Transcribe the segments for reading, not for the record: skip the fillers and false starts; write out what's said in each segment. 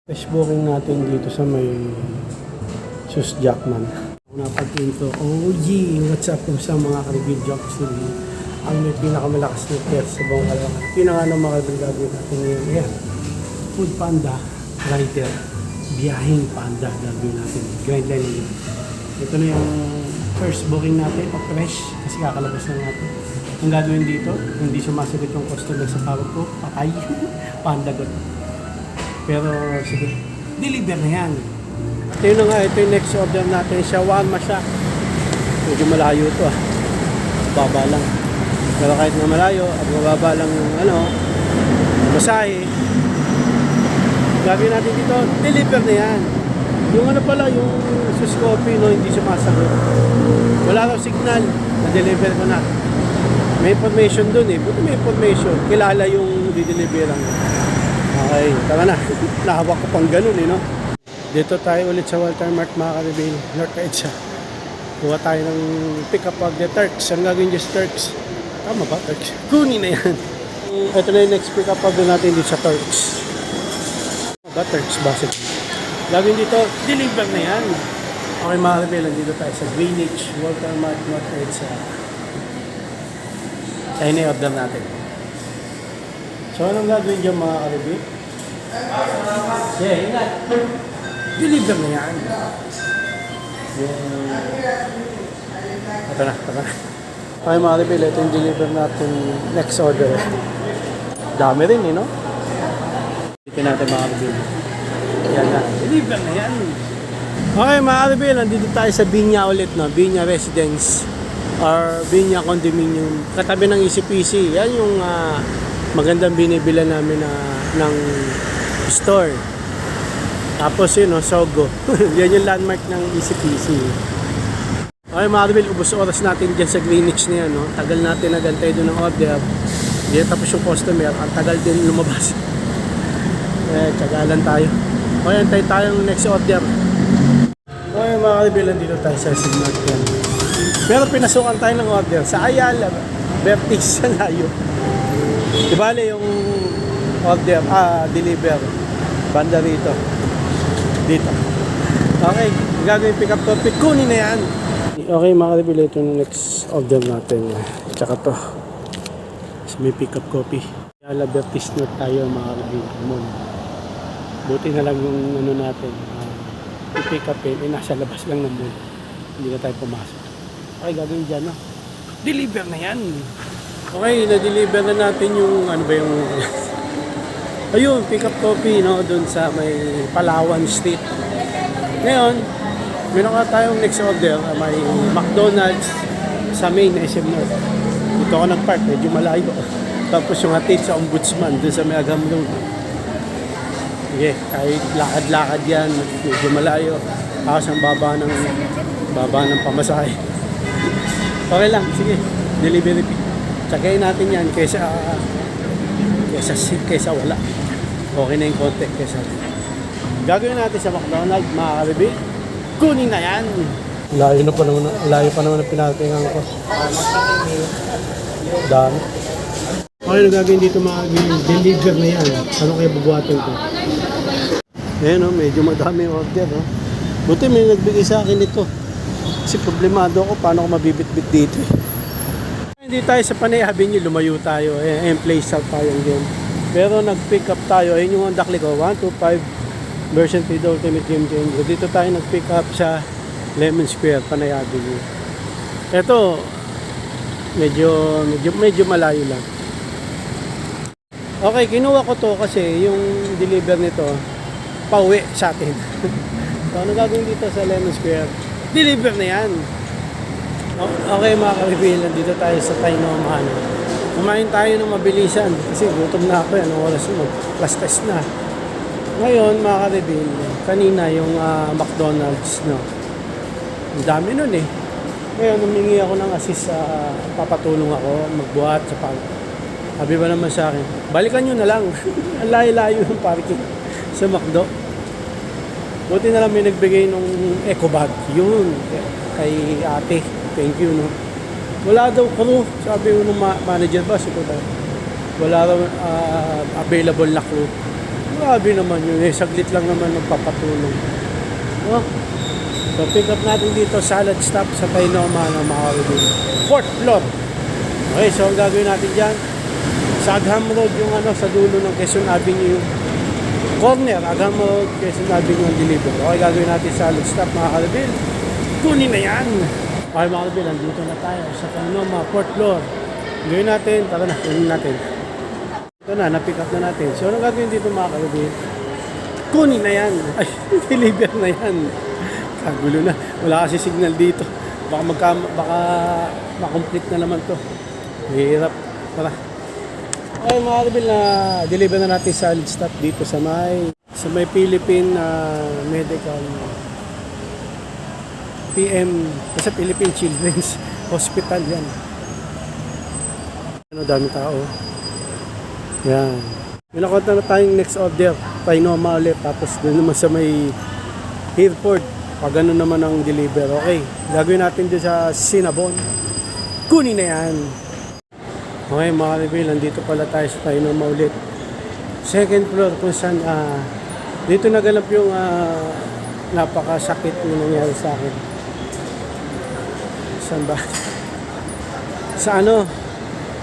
Fresh booking natin dito sa may Sus Jackman. Napag-intro, what's up sa mga ka-review jokes na ang may pinakamalakas na test sa buong kalawakan. Pinanga ng mga gagawin natin ngayon. Ayan, Food Panda, Rider, Biyahing Panda gagawin natin. Grind line yun. Ito na yung first booking natin, fresh, kasi kakalabas na natin. Ang gagawin dito, hindi sumasagot yung customer sa tawag ko, patay, pandagot. Pero sige, deliver na yan. At yun na nga, ito yung next order natin, shawarma siya. Medyo malayo ito baba lang. Pero kahit na malayo, at mababa lang yung masahe. Gagawin natin dito, deliver na yan. Yung yung Sus Coffee, hindi sumasagot. Wala raw signal, na-deliver ko na. May information dun buti may information. Kilala yung dideliveran. Okay, tara na. Nahawak ko pang ganun no? Dito tayo ulit sa Walter Mart, mga ka-reveal. North Edsa. Kuha tayo ng pick up of the Turks. Ang gagawin dyan sa Turks? Tama ba, Turks? Kunin na yan. Ito na yung next pick up of natin dito sa Turks. Ba, Turks, basic. Gagawin dito, deliver na yan. Okay, mga ka-reveal. Dito tayo sa Greenwich, Walter Mart, North Edsa. Tayo na i-order natin. So, anong gagawin dyan, mga ka-review? Yeah, ingat. Deliver na yan. Ito na. Okay, mga ka-review, ito yung deliver natin next order. Dami rin, no? Dito natin, mga ka-review. Yan na. Deliver na yan. Okay, mga ka-review, nandito tayo sa Binya ulit, no? Binya Residence or Binya Condominium. Katabi ng ECPC. Yan yung magandang binibila namin ng store. Tapos yun, Sogo. Yan yung landmark ng ECPC. Okay, mga ka-review, ubos oras natin dyan sa Greenwich na yan. Tagal natin nagantay doon ng order. Hindi tapos yung customer. Ang tagal din lumabas. Tsagalan tayo. Okay, antay tayong next order. Okay, mga ka-review, dito tayo sa Signal 10. Pero pinasukan tayo ng order sa Ayala, Bertis, sa layo. Ibale yung order, deliver, banda rito. Dito. Okay, gagawin pick up coffee, kunin na yan. Okay, mga ka-review, ito yung next order natin. Tsaka to. So, may pick up coffee. Ayala, Bertis na tayo, mga ka-review. Buti na lang yung natin. I-pick up nasa labas lang ng mall. Hindi na tayo pumasok. Okay, gagawin dyan, deliver na yan. Okay, na-deliver na natin yung, ayun, pick up coffee, doon sa may Palawan Street. Ngayon, meron ka tayong next order, may McDonald's sa main SM North. Dito ako nag-park, medyo malayo. Tapos yung hatid sa Ombudsman, doon sa may Agam Road. Sige, kahit lakad-lakad yan, medyo malayo. Tapos ang baba ng pamasahe. Okay lang, sige, delivery fee. Tsagayin natin yan kaysa wala. Okay na yung konti kaysa. Gagawin natin sa McDonald's, mga ka-review. Kunin na yan. Layo pa naman ang pinatingan ko. Dami. Okay, gagawin dito mga deliver na yan. Ano kaya bubuhatin ko? Ayan, medyo madami order. Buti may nagbigay sa akin ito. Kasi problemado ako, paano ako mabibit-bit dito. Hindi tayo sa Panay Avenue, lumayo tayo. Place out tayo game. Pero nag-pick up tayo. Ayun yung dakli ko, 125 version 3 Ultimate Game Changer. Dito tayo nag-pick up sa Lemon Square, Panay Avenue. Ito, medyo malayo lang. Okay, kinuha ko to kasi yung deliver nito, pauwi sa atin. So, ano gagawin dito sa Lemon Square? Deliver na yan. Okay, mga ka-review, dito tayo sa Taino-Mahano. Kumain tayo ng mabilisan kasi gutom na ako. Anong oras mo? Plus test na. Ngayon, mga ka-review, kanina yung McDonald's, ang dami nun Ngayon, humingi ako ng assist sa papatulong ako magbuhat sa sabi ba naman sa akin, balikan nyo na lang. Ang layo-layo ng parking sa McDo. Buti na lang may nagbigay nung eco bag. Yun, kay ate. Thank you, Wala daw crew. Sabi ng manager ba, wala daw available na crew. Grabe naman yun eh. Saglit lang naman magpapatulong. Oh. So pick up natin dito salad stop sa Tainoma na Makawin. 4th floor. Okay, so ang gagawin natin dyan, sa Agham Road yung sa dulo ng Quezon Avenue. Corner, Agham Road, Quezon Avenue ang deliver. Okay, gagawin natin salad stop mga kalbil. Kunin na yan. Okay mga kalbil, andito na tayo sa Tainoma, 4th floor. Gawin natin, tara na, kunin natin. Ito na, na-pick up na natin. So, anong gagawin dito mga kalbil? Kunin na yan. Ay, deliver na yan. Kagulo na. Wala kasi signal dito. Baka makomplete na naman to. Mahirap. Tara. Okay mga kalbil, na deliver na natin solid stop dito sa may Philippine Medical PM, sa Philippine Children's Hospital yan. Dami tao. Yan. May nakunta na tayong next order. Tainoma ulit. Tapos doon naman sa may airport. Pag ano naman ang deliver. Okay. Gagawin natin doon sa Cinnabon. Kunin na yan. Okay mga kalbil. Nandito pala tayo sa Tainoma ulit. Second floor kung saan dito naganap yung napakasakit na nangyari sa akin. Saan ba? Sa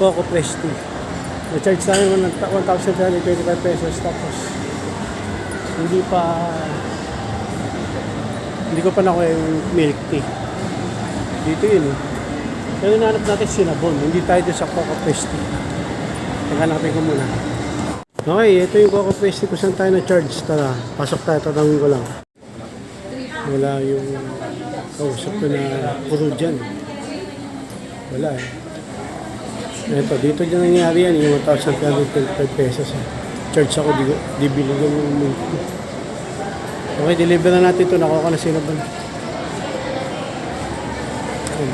Coco Presti. Na-charge tayo ng 1,325 pesos tapos hindi ko pa nakuha yung milk tea. Dito yun eh. Pero nanap natin Cinnabon. Hindi tayo doon sa Coco Presti. Naghanapin ko muna. Okay, ito yung Coco Presti kung saan tayo na-charge. Tara, pasok tayo. Tatangin ko lang. Wala yung kausap ko na puro dyan. Wala eh. Ito, dito dyan nangyari yan, yung 1,325 pesos. Charge ako, di biligan yung milk. Okay, deliver na natin ito. Nakuha ka na Cinnabon.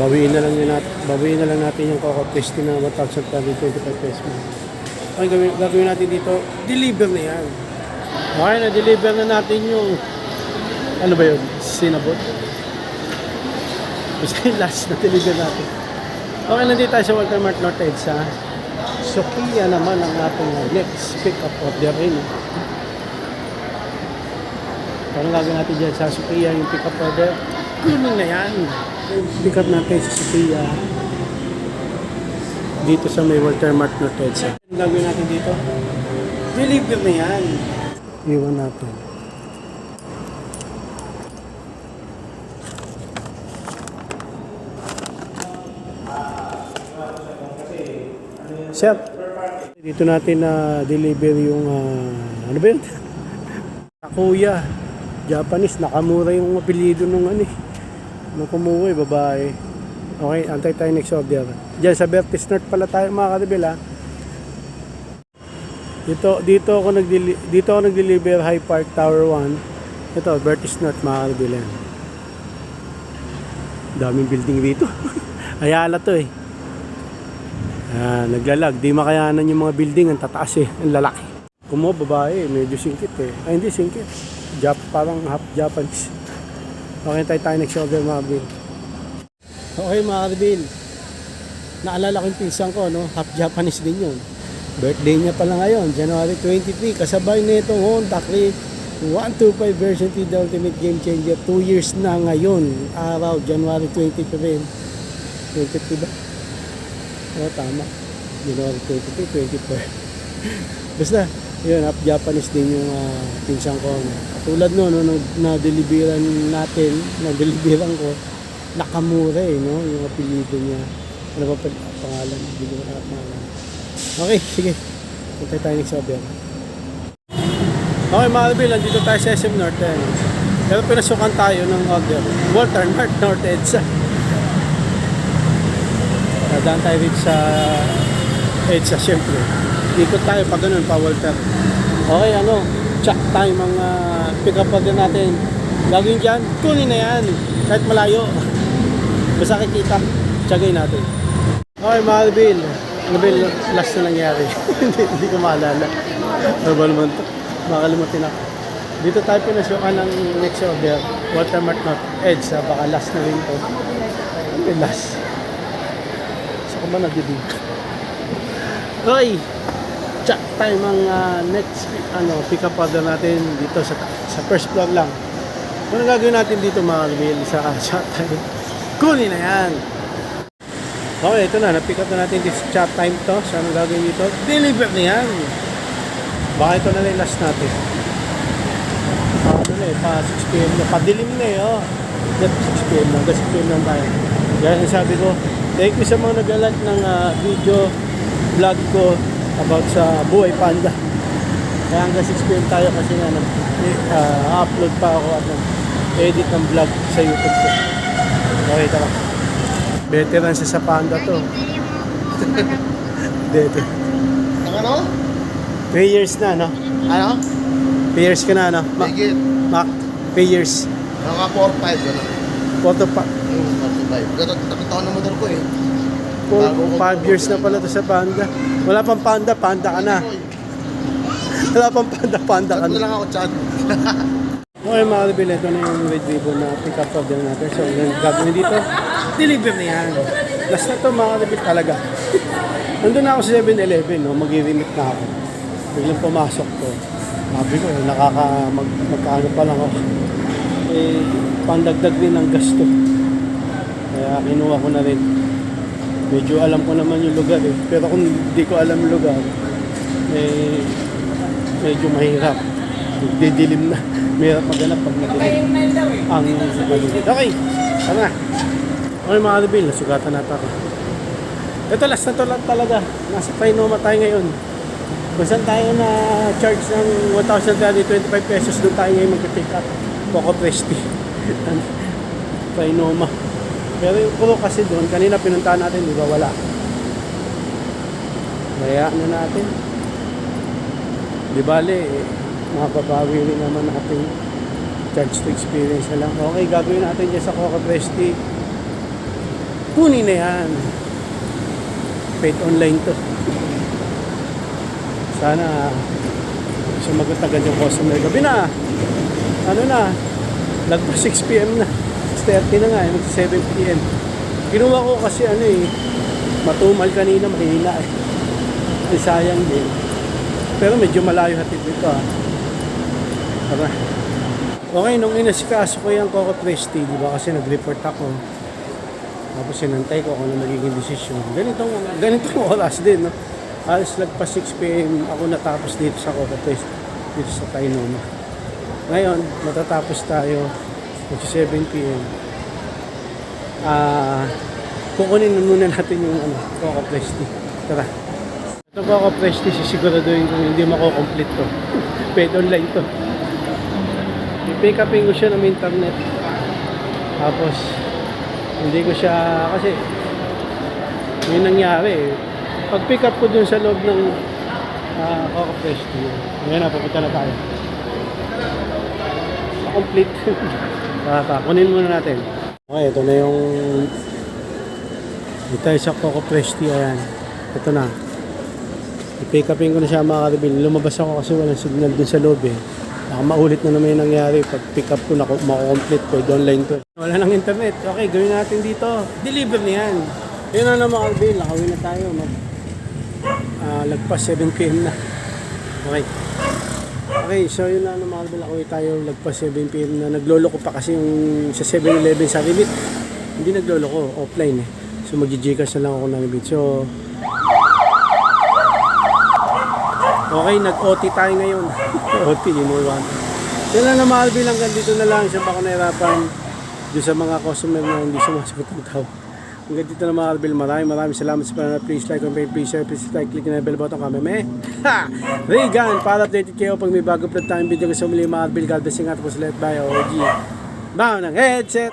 Bawiin na lang natin yung Coco Presti na 1,325 pesos. Okay, gagawin natin dito, deliver na yan. Okay, na-deliver na natin yung, ano ba yun? Cinnabon. Basta yung last na deliver natin. Okay, nandito tayo sa Walter Mart North EDSA. Sophia naman ang ating next pick-up order rin. Parang gagawin natin dyan sa Sophia yung pick-up order. Kunin na yan. Pick up natin sa Sophia. Dito sa may Walter Mart North EDSA. Ang gagawin natin dito? Deliver na yan. Iwan natin. Sir, dito natin na deliver yung ano ba yun? Takuya. Japanese, nakamura yung apelyido nung nung kumuha babae. Okay, antay tayo next order. Diyan sa Vertis North pala tayo mga kalbil ha. Dito ako nag-deliver High Park Tower 1. Ito, Vertis North mga kalbil. Daming building dito. Ayala to eh. Naglalag, di makayanan yung mga building, ang tataas eh, ang lalaki. Kumuha babae, medyo singkit eh. Ay hindi singkit, parang half Japanese. Okay, tayo next order mga Bill. Okay mga Bill, naalala ko yung pinsan ko, half Japanese din yun. Birthday niya pala ngayon, January 23, kasabay nitong Honda Click 125 version 3 The Ultimate Game Changer. 2 years na ngayon, araw, January 23 ba? Tama. January 23, 24. Basta, yun, half Japanese din yung pinsan ko. Katulad nung na-deliveran ko, nakamura yung apelido niya. Ano ba pangalan? Hindi ko na pangalan. Okay, sige. Punta tayo next order. Okay mga kalbil, nandito tayo sa SM North. Pero pinasukan tayo ng order. Walter Mart North EDSA. Dadaan tayo dito sa EDSA syempre. Ikot tayo pag ganun pa Walter. Okay, check time ang pick up order natin. Gagawin dyan, kunin na yan. Kahit malayo. Basta kikita, tsagay natin. Okay mga kalbil. Last na nangyari. hindi ko maalala. Ano ba naman ito? Makalimutin ako. Dito tayo pinasukan ng next order. Walter Mart North EDSA. Baka last na rin ito. Last. Saan ka ba nagdiding? Hoy! Chat time ang next pick up order natin dito sa first floor lang. Ano gagawin natin dito mga Arbil sa chat time? Kunin na yan! Okay, ito na. Na-pick up na natin this chat time to. So, anong gagawin dito? Deliver na yan! Baka ito na yung last natin. Pa 6 p.m. na. Padilim na eh, oh. Not 6 p.m. na. 6 p.m. lang tayo. Kaya sabi ko, thank you sa mga nag-alert ng video vlog ko about sa Buhay Panda. Kaya hanggang 6 p.m. tayo kasi nga upload pa ako at edit ng vlog sa YouTube ko. Okay, tara. Veteran siya sa Panda to. Dito. Ano? 3 years na, no? Ano? 3 years ka na, no? Higit. Mac, 3 years. Mga 4-5, gano'n. Photo pa. 4-5. Nakataon na motor ko eh. 5 years na pala to sa Panda. Wala pang Panda, Panda ka na. Wala pang Panda, Panda ka Chat mo na. lang ako, chat. Okay mga Arbil, ito na yung red ribbon na pick up order natin. So, yung gagawin dito, deliver na yan. Last na to mga Arbil talaga. Nandun na ako sa 7-Eleven, no? Mag-i-remit na ako. Biglang pumasok ko. Sabi ko, magkaano pa lang ako. Eh, pandagdag din ang gasto. Kaya kinuha ko na rin. Medyo alam ko naman yung lugar eh. Pero kung hindi ko alam yung lugar, eh, medyo mahirap. Didilim na. Mahirap maghanap pag madilim. Ang okay, tara na. Okay mga Arbil, nasugatan natin ako. Ito last na to lang talaga. Nasa Trinoma tayo ngayon. Kung saan tayo na charge ng 1,325 pesos, doon tayo ngayon mag-pick up. Coco Presti. Trinoma. Pero yung crew kasi doon, kanina pinuntahan natin, di ba wala. Kaya ano natin. Di bale, mapapawi rin naman natin charge to experience na lang. Okay, gagawin natin dyan sa Coco Presti. Kunin na yan. Paid online to. Sana sumagot agad yung customer. Gabi na. Ano na? Lagpas 6 p.m. na. 6:30 na nga. Mag 7 p.m. Kinuha ko kasi matumal kanina. Mahina eh. Ay, sayang din. Pero medyo malayo hatid dito Tara. Okay, nung inasikaso ko yung Coco Presti, di ba kasi nag-report ako. Tapos sinantay ko kung ano magiging desisyon. Ganitong oras din, no? Alas lagpas 6 p.m. ako natapos dito sa Coco Presti, dito sa Trinoma. Ngayon, matatapos tayo mag 7 p.m. Kukunin muna natin yung Coco Presti. Tara. Ito Coco Presti, sisiguraduhin kung hindi mako-complete to. Paid online to. I-pick upin ko siya ng internet. Tapos, hindi ko siya, kasi may nangyari eh. Pag pick up ko dun sa loob ng Coco Presti, ngayon na, pupunta na tayo. Complete. Kunin muna natin. Okay, ito na yung dito tayo sa Coco Presti. Ayan, ito na. I-pick upin ko na siya mga Arbil. Lumabas ako kasi walang signal dun sa loob eh. Baka maulit na naman yung nangyari pag pick up ko na mako-complete ko online to. Wala nang internet. Okay, gawin natin dito. Deliver na yan. Yun na naman Arbil. Nakawin na tayo. Lagpas 7 p.m. na. Okay. Okay, so yun na naman Arbil. Nakawin tayo. Lagpas 7 p.m. na. Nagloloko pa kasi yung sa 7-Eleven sa Ribit. Hindi nagloloko. Offline eh. So mag-Gcash na lang ako ng Ribit. So okay, nag-OT tayo ngayon. OT, inuwan. Yan lang naman Arbil. Hanggang dito na lang. Siya baka nahirapan doon sa mga customer na hindi sumasagot ng tawag. Hanggang dito na mga Arbil. Maraming salamat sa panonood. Please like, comment, please share, please like, click na yung bell button kami. Ha! Regan, para updated kayo pag may bago upload tayong video. Gusto muli mga Arbil. God bless, ingat po sa lahat. Bye, OG. Baho ng headset.